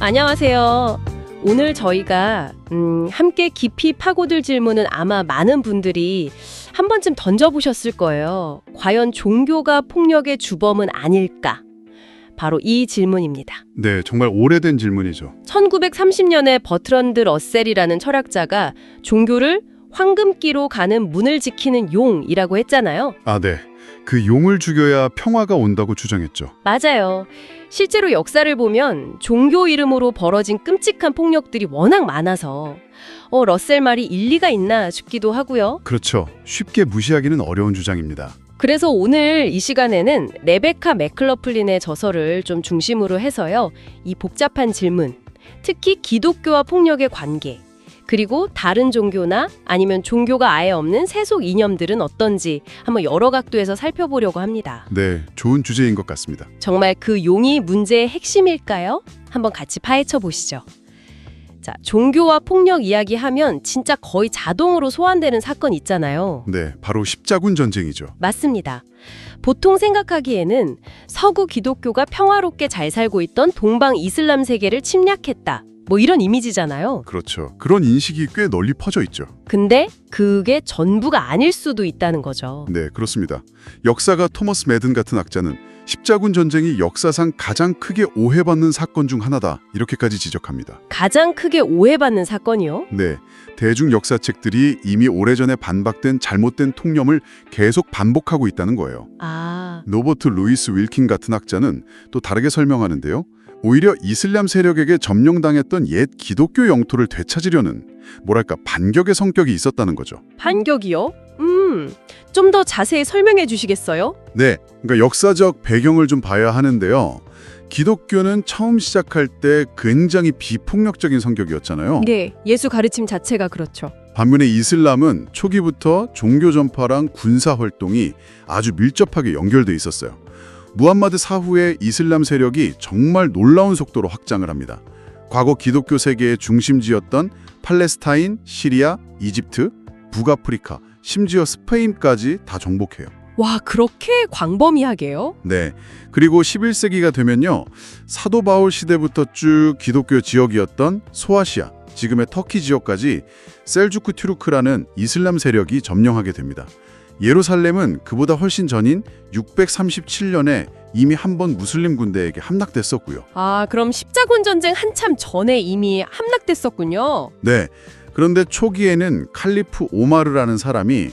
안녕하세요. 오늘 저희가 함께 깊이 파고들 질문은 아마 많은 분들이 한 번쯤 던져보셨을 거예요. 과연 종교가 폭력의 주범은 아닐까? 바로 이 질문입니다. 네, 정말 오래된 질문이죠. 1930년에 버트런드 러셀이라는 철학자가 종교를 황금기로 가는 문을 지키는 용이라고 했잖아요. 아, 네. 그 용을 죽여야 평화가 온다고 주장했죠. 맞아요. 실제로 역사를 보면 종교 이름으로 벌어진 끔찍한 폭력들이 워낙 많아서 러셀 말이 일리가 있나 싶기도 하고요. 그렇죠. 쉽게 무시하기는 어려운 주장입니다. 그래서 오늘 이 시간에는 레베카 맥클러플린의 저서를 좀 중심으로 해서요. 이 복잡한 질문, 특히 기독교와 폭력의 관계, 그리고 다른 종교나 아니면 종교가 아예 없는 세속 이념들은 어떤지 한번 여러 각도에서 살펴보려고 합니다. 네, 좋은 주제인 것 같습니다. 정말 그 용이 문제의 핵심일까요? 한번 같이 파헤쳐 보시죠. 자, 종교와 폭력 이야기하면 진짜 거의 자동으로 소환되는 사건 있잖아요. 네, 바로 십자군 전쟁이죠. 맞습니다. 보통 생각하기에는 서구 기독교가 평화롭게 잘 살고 있던 동방 이슬람 세계를 침략했다. 뭐 이런 이미지잖아요. 그렇죠. 그런 인식이 꽤 널리 퍼져 있죠. 근데 그게 전부가 아닐 수도 있다는 거죠. 네, 그렇습니다. 역사가 토머스 매든 같은 학자는 십자군 전쟁이 역사상 가장 크게 오해받는 사건 중 하나다. 이렇게까지 지적합니다. 가장 크게 오해받는 사건이요? 네, 대중 역사책들이 이미 오래전에 반박된 잘못된 통념을 계속 반복하고 있다는 거예요. 아, 노버트 루이스 윌킨 같은 학자는 또 다르게 설명하는데요. 오히려 이슬람 세력에게 점령당했던 옛 기독교 영토를 되찾으려는 뭐랄까 반격의 성격이 있었다는 거죠. 반격이요? 좀 더 자세히 설명해 주시겠어요? 네, 그러니까 역사적 배경을 좀 봐야 하는데요. 기독교는 처음 시작할 때 굉장히 비폭력적인 성격이었잖아요. 네, 예수 가르침 자체가 그렇죠. 반면에 이슬람은 초기부터 종교 전파랑 군사 활동이 아주 밀접하게 연결돼 있었어요. 무함마드 사후에 이슬람 세력이 정말 놀라운 속도로 확장을 합니다. 과거 기독교 세계의 중심지였던 팔레스타인, 시리아, 이집트, 북아프리카, 심지어 스페인까지 다 정복해요. 와, 그렇게 광범위하게요? 네. 그리고 11세기가 되면요. 사도 바울 시대부터 쭉 기독교 지역이었던 소아시아, 지금의 터키 지역까지 셀주크 튜르크라는 이슬람 세력이 점령하게 됩니다. 예루살렘은 그보다 훨씬 전인 637년에 이미 한 번 무슬림 군대에게 함락됐었고요. 아, 그럼 십자군 전쟁 한참 전에 이미 함락됐었군요. 네. 그런데 초기에는 칼리프 오마르라는 사람이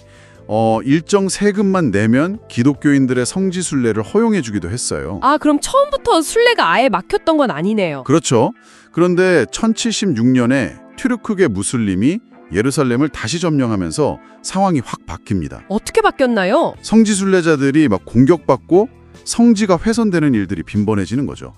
일정 세금만 내면 기독교인들의 성지 순례를 허용해 주기도 했어요. 아, 그럼 처음부터 순례가 아예 막혔던 건 아니네요. 그렇죠. 그런데 1076년에 튀르크계 무슬림이 예루살렘을 다시 점령하면서 상황이 확 바뀝니다. 어떻게 바뀌었나요? 성지 순례자들이 막 공격받고 성지가 훼손되는 일들이 빈번해지는 거죠.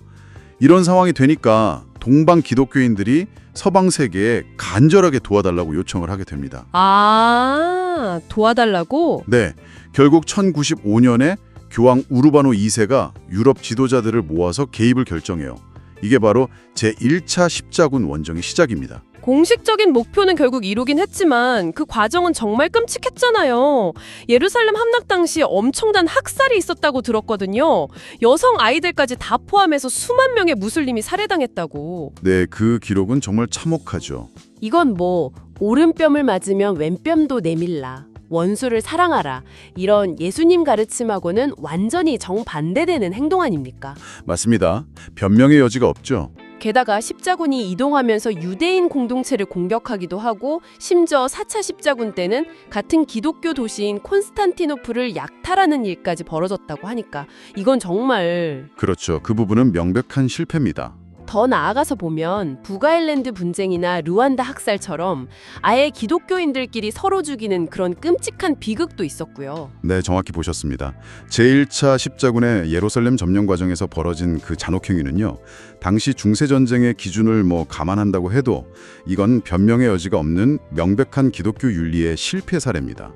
이런 상황이 되니까 동방 기독교인들이 서방 세계에 간절하게 도와달라고 요청을 하게 됩니다. 아, 도와달라고? 네, 결국 1095년에 교황 우르바노 2세가 유럽 지도자들을 모아서 개입을 결정해요. 이게 바로 제1차 십자군 원정의 시작입니다. 공식적인 목표는 결국 이루긴 했지만 그 과정은 정말 끔찍했잖아요. 예루살렘 함락 당시 엄청난 학살이 있었다고 들었거든요. 여성 아이들까지 다 포함해서 수만 명의 무슬림이 살해당했다고. 네, 그 기록은 정말 참혹하죠. 이건 뭐 오른뺨을 맞으면 왼뺨도 내밀라, 원수를 사랑하라, 이런 예수님 가르침하고는 완전히 정반대되는 행동 아닙니까? 맞습니다. 변명의 여지가 없죠. 게다가 십자군이 이동하면서 유대인 공동체를 공격하기도 하고, 심지어 4차 십자군 때는 같은 기독교 도시인 콘스탄티노플을 약탈하는 일까지 벌어졌다고 하니까 이건 정말... 그렇죠. 그 부분은 명백한 실패입니다. 더 나아가서 보면 북아일랜드 분쟁이나 르완다 학살처럼 아예 기독교인들끼리 서로 죽이는 그런 끔찍한 비극도 있었고요. 네, 정확히 보셨습니다. 제1차 십자군의 예루살렘 점령 과정에서 벌어진 그 잔혹행위는요. 당시 중세전쟁의 기준을 감안한다고 해도 이건 변명의 여지가 없는 명백한 기독교 윤리의 실패 사례입니다.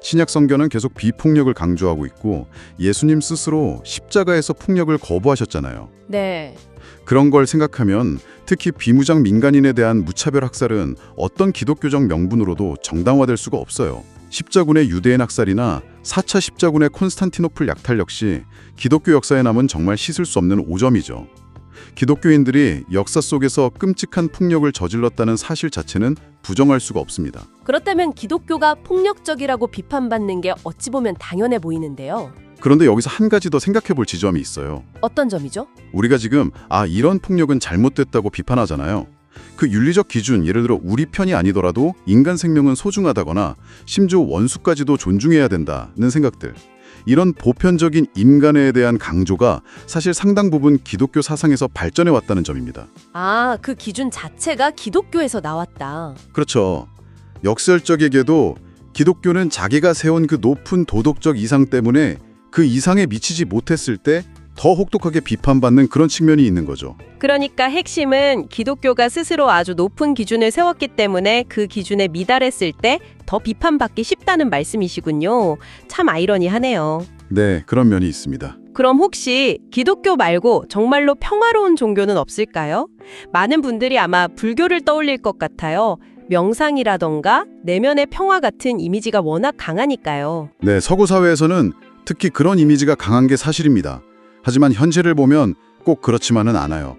신약 성경은 계속 비폭력을 강조하고 있고 예수님 스스로 십자가에서 폭력을 거부하셨잖아요. 네. 그런 걸 생각하면 특히 비무장 민간인에 대한 무차별 학살은 어떤 기독교적 명분으로도 정당화될 수가 없어요. 십자군의 유대인 학살이나 4차 십자군의 콘스탄티노플 약탈 역시 기독교 역사에 남은 정말 씻을 수 없는 오점이죠. 기독교인들이 역사 속에서 끔찍한 폭력을 저질렀다는 사실 자체는 부정할 수가 없습니다. 그렇다면 기독교가 폭력적이라고 비판받는 게 어찌 보면 당연해 보이는데요. 그런데 여기서 한 가지 더 생각해 볼 지점이 있어요. 어떤 점이죠? 우리가 지금 이런 폭력은 잘못됐다고 비판하잖아요. 그 윤리적 기준, 예를 들어 우리 편이 아니더라도 인간 생명은 소중하다거나 심지어 원수까지도 존중해야 된다는 생각들. 이런 보편적인 인간에 대한 강조가 사실 상당 부분 기독교 사상에서 발전해 왔다는 점입니다. 그 기준 자체가 기독교에서 나왔다. 그렇죠. 역설적이게도 기독교는 자기가 세운 그 높은 도덕적 이상 때문에 그 이상에 미치지 못했을 때 더 혹독하게 비판받는 그런 측면이 있는 거죠. 그러니까 핵심은 기독교가 스스로 아주 높은 기준을 세웠기 때문에 그 기준에 미달했을 때 더 비판받기 쉽다는 말씀이시군요. 참 아이러니하네요. 네, 그런 면이 있습니다. 그럼 혹시 기독교 말고 정말로 평화로운 종교는 없을까요? 많은 분들이 아마 불교를 떠올릴 것 같아요. 명상이라던가 내면의 평화 같은 이미지가 워낙 강하니까요. 네, 서구 사회에서는 특히 그런 이미지가 강한 게 사실입니다. 하지만 현실을 보면 꼭 그렇지만은 않아요.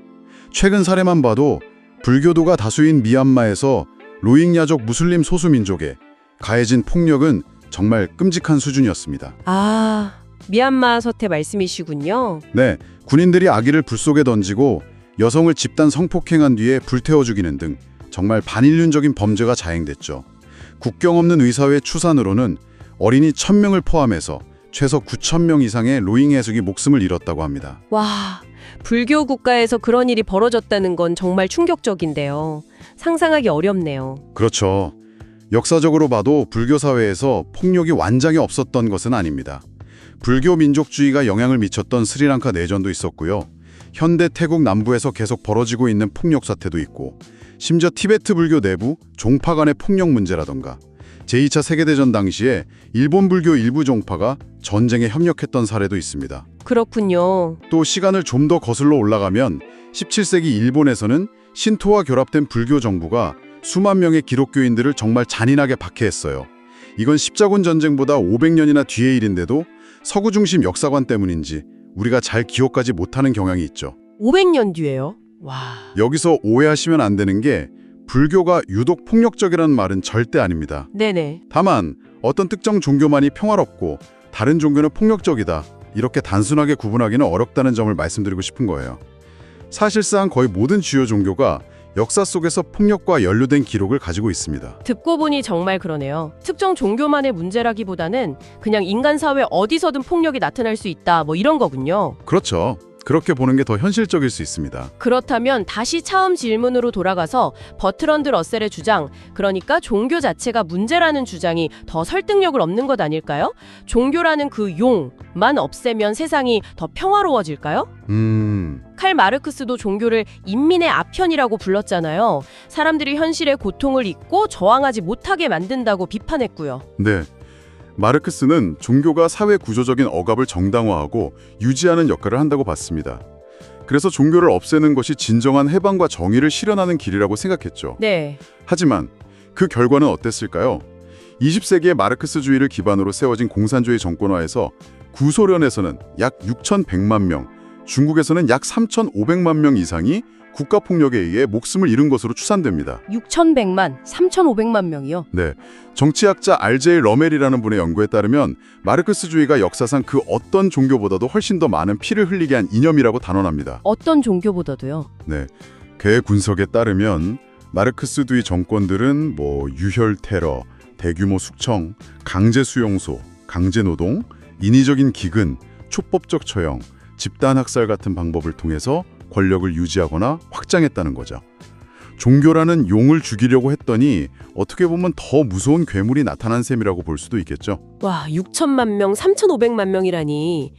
최근 사례만 봐도 불교도가 다수인 미얀마에서 로힝야족 무슬림 소수민족에 가해진 폭력은 정말 끔찍한 수준이었습니다. 미얀마 사태 말씀이시군요. 네, 군인들이 아기를 불 속에 던지고 여성을 집단 성폭행한 뒤에 불태워 죽이는 등 정말 반인륜적인 범죄가 자행됐죠. 국경 없는 의사회 추산으로는 어린이 1000명을 포함해서 최소 9,000명 이상의 로힝야족이 목숨을 잃었다고 합니다. 와, 불교 국가에서 그런 일이 벌어졌다는 건 정말 충격적인데요. 상상하기 어렵네요. 그렇죠. 역사적으로 봐도 불교 사회에서 폭력이 완전히 없었던 것은 아닙니다. 불교 민족주의가 영향을 미쳤던 스리랑카 내전도 있었고요. 현대 태국 남부에서 계속 벌어지고 있는 폭력 사태도 있고, 심지어 티베트 불교 내부 종파 간의 폭력 문제라던가 제2차 세계대전 당시에 일본 불교 일부 종파가 전쟁에 협력했던 사례도 있습니다. 그렇군요. 또 시간을 좀 더 거슬러 올라가면 17세기 일본에서는 신토와 결합된 불교 정부가 수만 명의 기독교인들을 정말 잔인하게 박해했어요. 이건 십자군 전쟁보다 500년이나 뒤의 일인데도 서구 중심 역사관 때문인지 우리가 잘 기억하지 못하는 경향이 있죠. 500년 뒤에요? 와. 여기서 오해하시면 안 되는 게 불교가 유독 폭력적이라는 말은 절대 아닙니다. 네네. 다만 어떤 특정 종교만이 평화롭고 다른 종교는 폭력적이다, 이렇게 단순하게 구분하기는 어렵다는 점을 말씀드리고 싶은 거예요. 사실상 거의 모든 주요 종교가 역사 속에서 폭력과 연루된 기록을 가지고 있습니다. 듣고 보니 정말 그러네요. 특정 종교만의 문제라기보다는 그냥 인간 사회 어디서든 폭력이 나타날 수 있다, 뭐 이런 거군요. 그렇죠. 그렇게 보는 게 더 현실적일 수 있습니다. 그렇다면 다시 처음 질문으로 돌아가서 버트런드 러셀의 주장, 그러니까 종교 자체가 문제라는 주장이 더 설득력을 얻는 것 아닐까요? 종교라는 그 용만 없애면 세상이 더 평화로워질까요? 칼 마르크스도 종교를 인민의 아편이라고 불렀잖아요. 사람들이 현실의 고통을 잊고 저항하지 못하게 만든다고 비판했고요. 네. 마르크스는 종교가 사회 구조적인 억압을 정당화하고 유지하는 역할을 한다고 봤습니다. 그래서 종교를 없애는 것이 진정한 해방과 정의를 실현하는 길이라고 생각했죠. 네. 하지만 그 결과는 어땠을까요? 20세기의 마르크스주의를 기반으로 세워진 공산주의 정권화에서 구소련에서는 약 6,100만 명, 중국에서는 약 3,500만 명 이상이 국가폭력에 의해 목숨을 잃은 것으로 추산됩니다. 6,100만, 3,500만 명이요? 네, 정치학자 R.J. 러멜이라는 분의 연구에 따르면 마르크스주의가 역사상 그 어떤 종교보다도 훨씬 더 많은 피를 흘리게 한 이념이라고 단언합니다. 어떤 종교보다도요? 네, 그의 분석에 따르면 마르크스주의 정권들은 유혈 테러, 대규모 숙청, 강제 수용소, 강제 노동, 인위적인 기근, 초법적 처형, 집단 학살 같은 방법을 통해서 권력을 유지하거나 확장했다는 거죠. 종교라는 용을 죽이려고 했더니 어떻게 보면 더 무서운 괴물이 나타난 셈이라고 볼 수도 있겠죠. 와, 6천만 명, 3,500만 명이라니.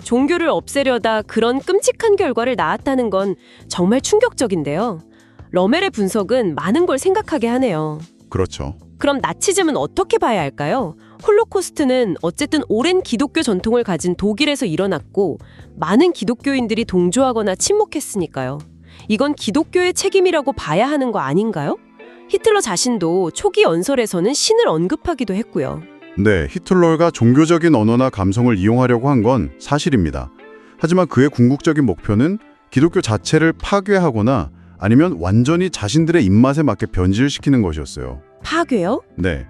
종교를 없애려다 그런 끔찍한 결과를 낳았다는 건 정말 충격적인데요. 러멜의 분석은 많은 걸 생각하게 하네요. 그렇죠. 그럼 나치즘은 어떻게 봐야 할까요? 홀로코스트는 어쨌든 오랜 기독교 전통을 가진 독일에서 일어났고 많은 기독교인들이 동조하거나 침묵했으니까요. 이건 기독교의 책임이라고 봐야 하는 거 아닌가요? 히틀러 자신도 초기 연설에서는 신을 언급하기도 했고요. 네, 히틀러가 종교적인 언어나 감성을 이용하려고 한 건 사실입니다. 하지만 그의 궁극적인 목표는 기독교 자체를 파괴하거나 아니면 완전히 자신들의 입맛에 맞게 변질을 시키는 것이었어요. 파괴요? 네.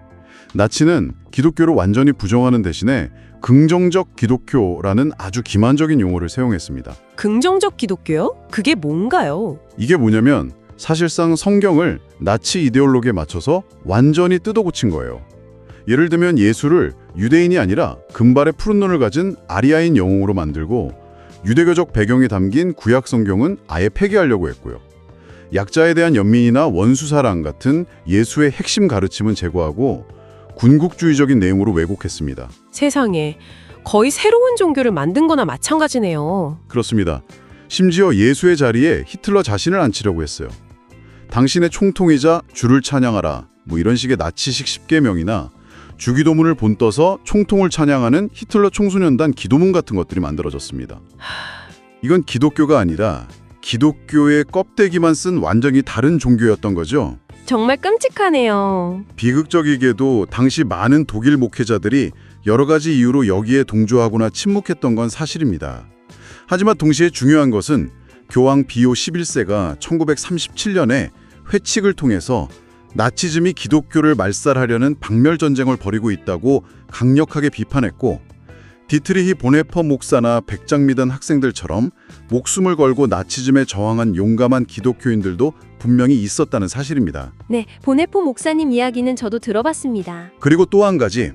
나치는 기독교를 완전히 부정하는 대신에 긍정적 기독교라는 아주 기만적인 용어를 사용했습니다. 긍정적 기독교요? 그게 뭔가요? 이게 뭐냐면 사실상 성경을 나치 이데올로기에 맞춰서 완전히 뜯어고친 거예요. 예를 들면 예수를 유대인이 아니라 금발의 푸른 눈을 가진 아리아인 영웅으로 만들고 유대교적 배경이 담긴 구약 성경은 아예 폐기하려고 했고요. 약자에 대한 연민이나 원수사랑 같은 예수의 핵심 가르침은 제거하고 군국주의적인 내용으로 왜곡했습니다. 세상에, 거의 새로운 종교를 만든 거나 마찬가지네요. 그렇습니다. 심지어 예수의 자리에 히틀러 자신을 앉히려고 했어요. 당신의 총통이자 주를 찬양하라 뭐 이런 식의 나치식 10계명이나 주기도문을 본떠서 총통을 찬양하는 히틀러 청소년단 기도문 같은 것들이 만들어졌습니다. 이건 기독교가 아니라 기독교의 껍데기만 쓴 완전히 다른 종교였던 거죠. 정말 끔찍하네요. 비극적이게도 당시 많은 독일 목회자들이 여러 가지 이유로 여기에 동조하거나 침묵했던 건 사실입니다. 하지만 동시에 중요한 것은 교황 비오 11세가 1937년에 회칙을 통해서 나치즘이 기독교를 말살하려는 박멸전쟁을 벌이고 있다고 강력하게 비판했고 디트리히 보네퍼 목사나 백장미던 학생들처럼 목숨을 걸고 나치즘에 저항한 용감한 기독교인들도 분명히 있었다는 사실입니다. 네, 보네포 목사님 이야기는 저도 들어봤습니다. 그리고 또 한 가지,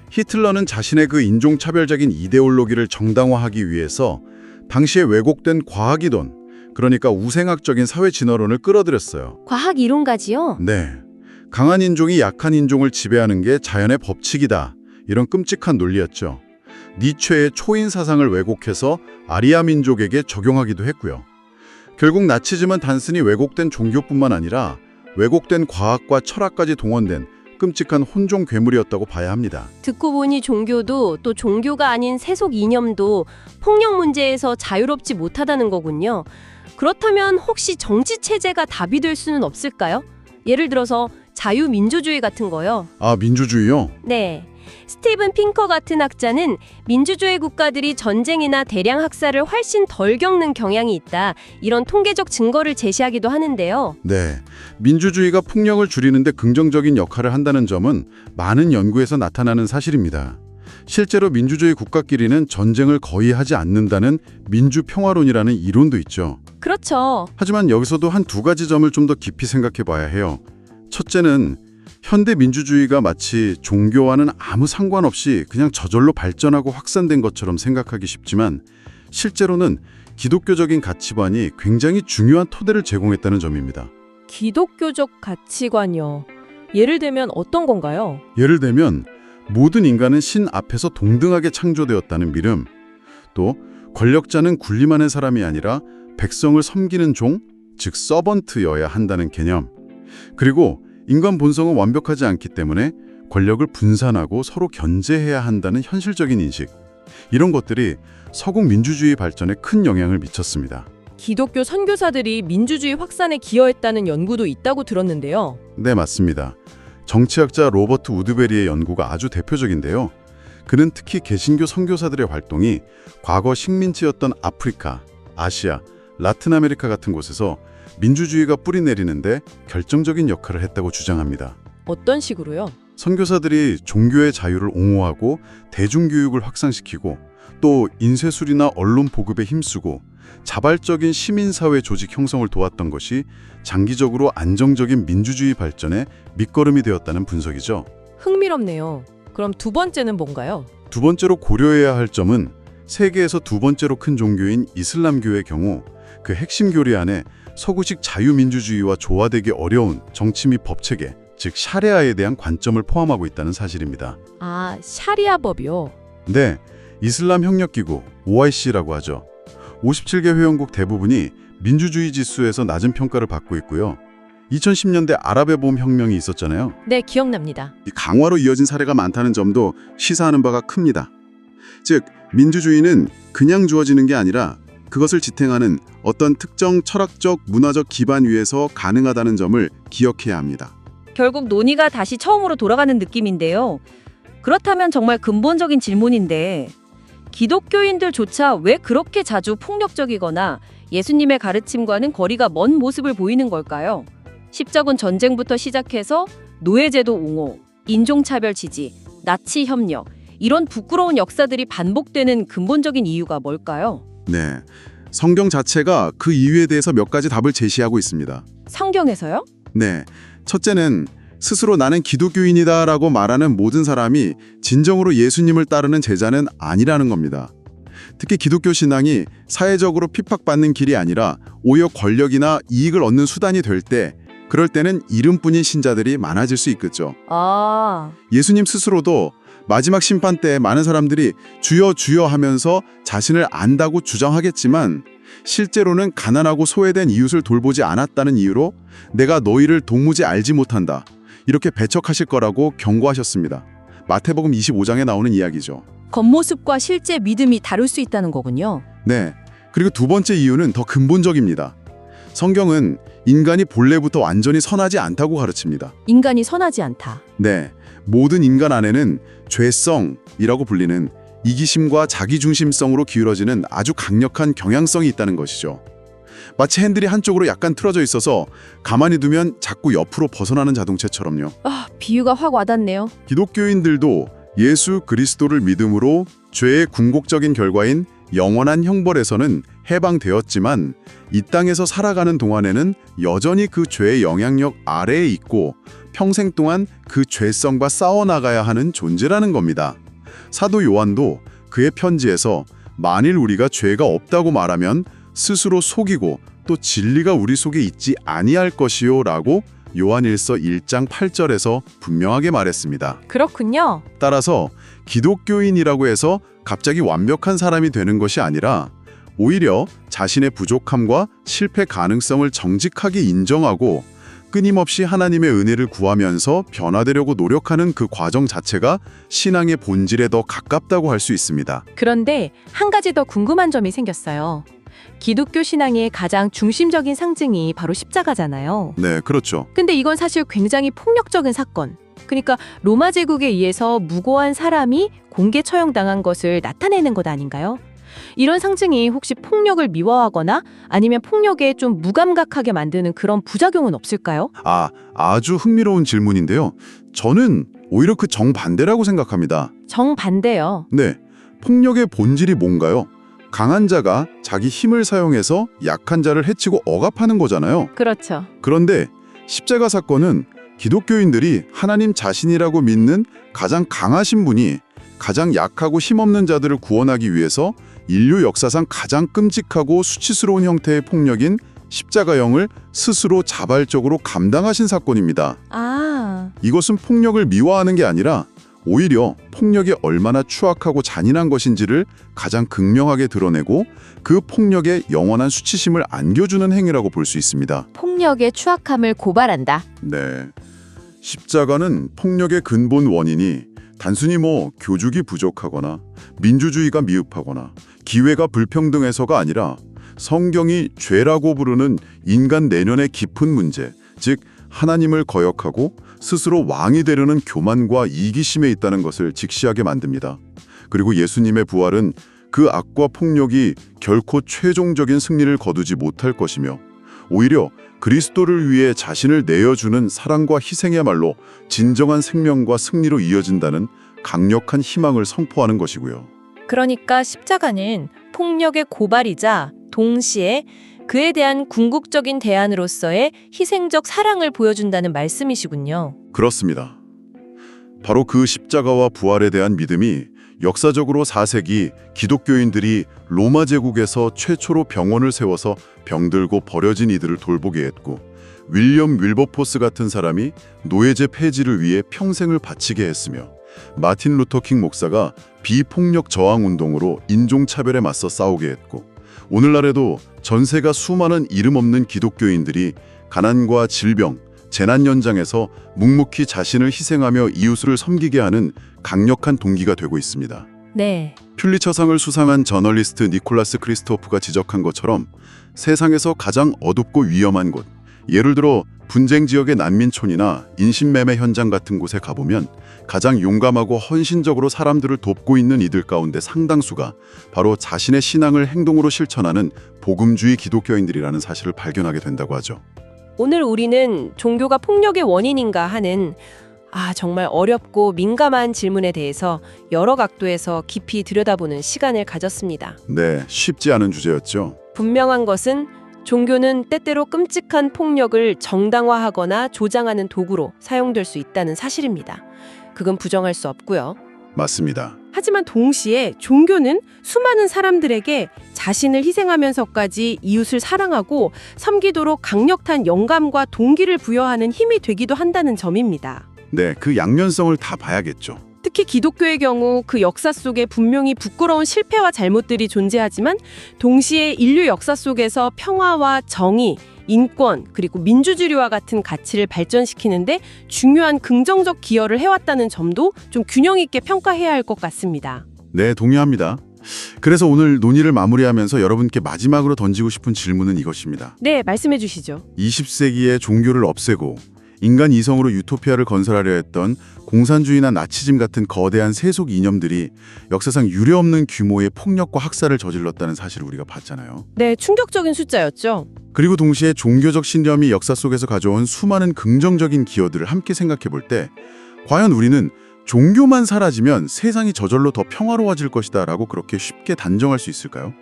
히틀러는 자신의 그 인종차별적인 이데올로기를 정당화하기 위해서 당시에 왜곡된 과학이론, 그러니까 우생학적인 사회 진화론을 끌어들였어요. 과학 이론가지요? 네, 강한 인종이 약한 인종을 지배하는 게 자연의 법칙이다. 이런 끔찍한 논리였죠. 니체의 초인 사상을 왜곡해서 아리아 민족에게 적용하기도 했고요. 결국 나치즘은 단순히 왜곡된 종교뿐만 아니라 왜곡된 과학과 철학까지 동원된 끔찍한 혼종 괴물이었다고 봐야 합니다. 듣고 보니 종교도 또 종교가 아닌 세속 이념도 폭력 문제에서 자유롭지 못하다는 거군요. 그렇다면 혹시 정치 체제가 답이 될 수는 없을까요? 예를 들어서 자유민주주의 같은 거요. 아, 민주주의요? 네. 스티븐 핑커 같은 학자는 민주주의 국가들이 전쟁이나 대량 학살을 훨씬 덜 겪는 경향이 있다. 이런 통계적 증거를 제시하기도 하는데요. 네, 민주주의가 폭력을 줄이는 데 긍정적인 역할을 한다는 점은 많은 연구에서 나타나는 사실입니다. 실제로 민주주의 국가끼리는 전쟁을 거의 하지 않는다는 민주평화론이라는 이론도 있죠. 그렇죠. 하지만 여기서도 한 두 가지 점을 좀 더 깊이 생각해 봐야 해요. 첫째는 현대 민주주의가 마치 종교와는 아무 상관없이 그냥 저절로 발전하고 확산된 것처럼 생각하기 쉽지만 실제로는 기독교적인 가치관이 굉장히 중요한 토대를 제공했다는 점입니다. 기독교적 가치관이요. 예를 들면 어떤 건가요? 예를 들면 모든 인간은 신 앞에서 동등하게 창조되었다는 믿음, 또 권력자는 군림하는 사람이 아니라 백성을 섬기는 종, 즉 서번트여야 한다는 개념, 그리고 인간 본성은 완벽하지 않기 때문에 권력을 분산하고 서로 견제해야 한다는 현실적인 인식, 이런 것들이 서구 민주주의 발전에 큰 영향을 미쳤습니다. 기독교 선교사들이 민주주의 확산에 기여했다는 연구도 있다고 들었는데요. 네, 맞습니다. 정치학자 로버트 우드베리의 연구가 아주 대표적인데요. 그는 특히 개신교 선교사들의 활동이 과거 식민지였던 아프리카, 아시아, 라틴 아메리카 같은 곳에서 민주주의가 뿌리내리는데 결정적인 역할을 했다고 주장합니다. 어떤 식으로요? 선교사들이 종교의 자유를 옹호하고 대중교육을 확산시키고 또 인쇄술이나 언론 보급에 힘쓰고 자발적인 시민사회 조직 형성을 도왔던 것이 장기적으로 안정적인 민주주의 발전의 밑거름이 되었다는 분석이죠. 흥미롭네요. 그럼 두 번째는 뭔가요? 두 번째로 고려해야 할 점은 세계에서 두 번째로 큰 종교인 이슬람교의 경우 그 핵심 교리 안에 서구식 자유민주주의와 조화되기 어려운 정치 및 법체계, 즉 샤리아에 대한 관점을 포함하고 있다는 사실입니다. 아, 샤리아 법이요. 네, 이슬람 협력기구 OIC라고 하죠. 57개 회원국 대부분이 민주주의 지수에서 낮은 평가를 받고 있고요. 2010년대 아랍의 봄 혁명이 있었잖아요. 네, 기억납니다. 이 강화로 이어진 사례가 많다는 점도 시사하는 바가 큽니다. 즉, 민주주의는 그냥 주어지는 게 아니라 그것을 지탱하는 어떤 특정 철학적, 문화적 기반 위에서 가능하다는 점을 기억해야 합니다. 결국 논의가 다시 처음으로 돌아가는 느낌인데요. 그렇다면 정말 근본적인 질문인데 기독교인들조차 왜 그렇게 자주 폭력적이거나 예수님의 가르침과는 거리가 먼 모습을 보이는 걸까요? 십자군 전쟁부터 시작해서 노예제도 옹호, 인종차별 지지, 나치 협력, 이런 부끄러운 역사들이 반복되는 근본적인 이유가 뭘까요? 네, 성경 자체가 그 이유에 대해서 몇 가지 답을 제시하고 있습니다. 성경에서요? 네, 첫째는 스스로 나는 기독교인이다라고 말하는 모든 사람이 진정으로 예수님을 따르는 제자는 아니라는 겁니다. 특히 기독교 신앙이 사회적으로 핍박받는 길이 아니라 오히려 권력이나 이익을 얻는 수단이 될 때, 그럴 때는 이름뿐인 신자들이 많아질 수 있겠죠. 예수님 스스로도 마지막 심판 때 많은 사람들이 주여 주여 하면서 자신을 안다고 주장하겠지만 실제로는 가난하고 소외된 이웃을 돌보지 않았다는 이유로 내가 너희를 도무지 알지 못한다, 이렇게 배척하실 거라고 경고하셨습니다. 마태복음 25장에 나오는 이야기죠. 겉모습과 실제 믿음이 다를 수 있다는 거군요. 네, 그리고 두 번째 이유는 더 근본적입니다. 성경은 인간이 본래부터 완전히 선하지 않다고 가르칩니다. 인간이 선하지 않다. 네, 모든 인간 안에는 죄성이라고 불리는 이기심과 자기중심성으로 기울어지는 아주 강력한 경향성이 있다는 것이죠. 마치 핸들이 한쪽으로 약간 틀어져 있어서 가만히 두면 자꾸 옆으로 벗어나는 자동차처럼요. 비유가 확 와닿네요. 기독교인들도 예수 그리스도를 믿음으로 죄의 궁극적인 결과인 영원한 형벌에서는 해방되었지만 이 땅에서 살아가는 동안에는 여전히 그 죄의 영향력 아래에 있고 평생 동안 그 죄성과 싸워나가야 하는 존재라는 겁니다. 사도 요한도 그의 편지에서 만일 우리가 죄가 없다고 말하면 스스로 속이고 또 진리가 우리 속에 있지 아니할 것이요 라고 요한일서 1장 8절에서 분명하게 말했습니다. 그렇군요. 따라서 기독교인이라고 해서 갑자기 완벽한 사람이 되는 것이 아니라 오히려 자신의 부족함과 실패 가능성을 정직하게 인정하고 끊임없이 하나님의 은혜를 구하면서 변화되려고 노력하는 그 과정 자체가 신앙의 본질에 더 가깝다고 할 수 있습니다. 그런데 한 가지 더 궁금한 점이 생겼어요. 기독교 신앙의 가장 중심적인 상징이 바로 십자가잖아요. 네, 그렇죠. 근데 이건 사실 굉장히 폭력적인 사건. 그러니까 로마 제국에 의해서 무고한 사람이 공개 처형당한 것을 나타내는 것 아닌가요? 이런 상징이 혹시 폭력을 미화하거나 아니면 폭력에 좀 무감각하게 만드는 그런 부작용은 없을까요? 아주 흥미로운 질문인데요. 저는 오히려 그 정반대라고 생각합니다. 정반대요. 네, 폭력의 본질이 뭔가요? 강한 자가 자기 힘을 사용해서 약한 자를 해치고 억압하는 거잖아요. 그렇죠. 그런데 십자가 사건은 기독교인들이 하나님 자신이라고 믿는 가장 강하신 분이 가장 약하고 힘없는 자들을 구원하기 위해서 인류 역사상 가장 끔찍하고 수치스러운 형태의 폭력인 십자가형을 스스로 자발적으로 감당하신 사건입니다. 이것은 폭력을 미화하는 게 아니라 오히려 폭력이 얼마나 추악하고 잔인한 것인지를 가장 극명하게 드러내고 그 폭력에 영원한 수치심을 안겨주는 행위라고 볼 수 있습니다. 폭력의 추악함을 고발한다. 네, 십자가는 폭력의 근본 원인이 단순히 교죽이 부족하거나 민주주의가 미흡하거나 기회가 불평등해서가 아니라 성경이 죄라고 부르는 인간 내면의 깊은 문제, 즉 하나님을 거역하고 스스로 왕이 되려는 교만과 이기심에 있다는 것을 직시하게 만듭니다. 그리고 예수님의 부활은 그 악과 폭력이 결코 최종적인 승리를 거두지 못할 것이며 오히려 그리스도를 위해 자신을 내어주는 사랑과 희생이야말로 진정한 생명과 승리로 이어진다는 강력한 희망을 선포하는 것이고요. 그러니까 십자가는 폭력의 고발이자 동시에 그에 대한 궁극적인 대안으로서의 희생적 사랑을 보여준다는 말씀이시군요. 그렇습니다. 바로 그 십자가와 부활에 대한 믿음이 역사적으로 4세기 기독교인들이 로마 제국에서 최초로 병원을 세워서 병들고 버려진 이들을 돌보게 했고 윌리엄 윌버포스 같은 사람이 노예제 폐지를 위해 평생을 바치게 했으며 마틴 루터 킹 목사가 비폭력 저항 운동으로 인종차별에 맞서 싸우게 했고 오늘날에도 전세가 수많은 이름 없는 기독교인들이 가난과 질병, 재난 현장에서 묵묵히 자신을 희생하며 이웃을 섬기게 하는 강력한 동기가 되고 있습니다. 네. 퓰리처상을 수상한 저널리스트 니콜라스 크리스토프가 지적한 것처럼 세상에서 가장 어둡고 위험한 곳, 예를 들어 분쟁 지역의 난민촌이나 인신매매 현장 같은 곳에 가보면 가장 용감하고 헌신적으로 사람들을 돕고 있는 이들 가운데 상당수가 바로 자신의 신앙을 행동으로 실천하는 복음주의 기독교인들이라는 사실을 발견하게 된다고 하죠. 오늘 우리는 종교가 폭력의 원인인가 하는 정말 어렵고 민감한 질문에 대해서 여러 각도에서 깊이 들여다보는 시간을 가졌습니다. 네, 쉽지 않은 주제였죠. 분명한 것은 종교는 때때로 끔찍한 폭력을 정당화하거나 조장하는 도구로 사용될 수 있다는 사실입니다. 그건 부정할 수 없고요. 맞습니다. 하지만 동시에 종교는 수많은 사람들에게 자신을 희생하면서까지 이웃을 사랑하고 섬기도록 강력한 영감과 동기를 부여하는 힘이 되기도 한다는 점입니다. 네, 그 양면성을 다 봐야겠죠. 특히 기독교의 경우 그 역사 속에 분명히 부끄러운 실패와 잘못들이 존재하지만 동시에 인류 역사 속에서 평화와 정의, 인권, 그리고 민주주의와 같은 가치를 발전시키는데 중요한 긍정적 기여를 해왔다는 점도 좀 균형 있게 평가해야 할 것 같습니다. 네, 동의합니다. 그래서 오늘 논의를 마무리하면서 여러분께 마지막으로 던지고 싶은 질문은 이것입니다. 네, 말씀해 주시죠. 20세기에 종교를 없애고 인간 이성으로 유토피아를 건설하려 했던 공산주의나 나치즘 같은 거대한 세속 이념들이 역사상 유례없는 규모의 폭력과 학살을 저질렀다는 사실을 우리가 봤잖아요. 네, 충격적인 숫자였죠. 그리고 동시에 종교적 신념이 역사 속에서 가져온 수많은 긍정적인 기여들을 함께 생각해 볼 때 과연 우리는 종교만 사라지면 세상이 저절로 더 평화로워질 것이다 라고 그렇게 쉽게 단정할 수 있을까요?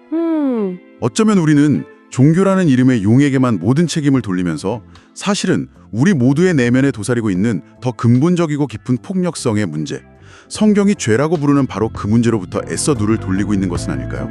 어쩌면 우리는 종교라는 이름의 용에게만 모든 책임을 돌리면서 사실은 우리 모두의 내면에 도사리고 있는 더 근본적이고 깊은 폭력성의 문제, 성경이 죄라고 부르는 바로 그 문제로부터 애써 눈을 돌리고 있는 것은 아닐까요?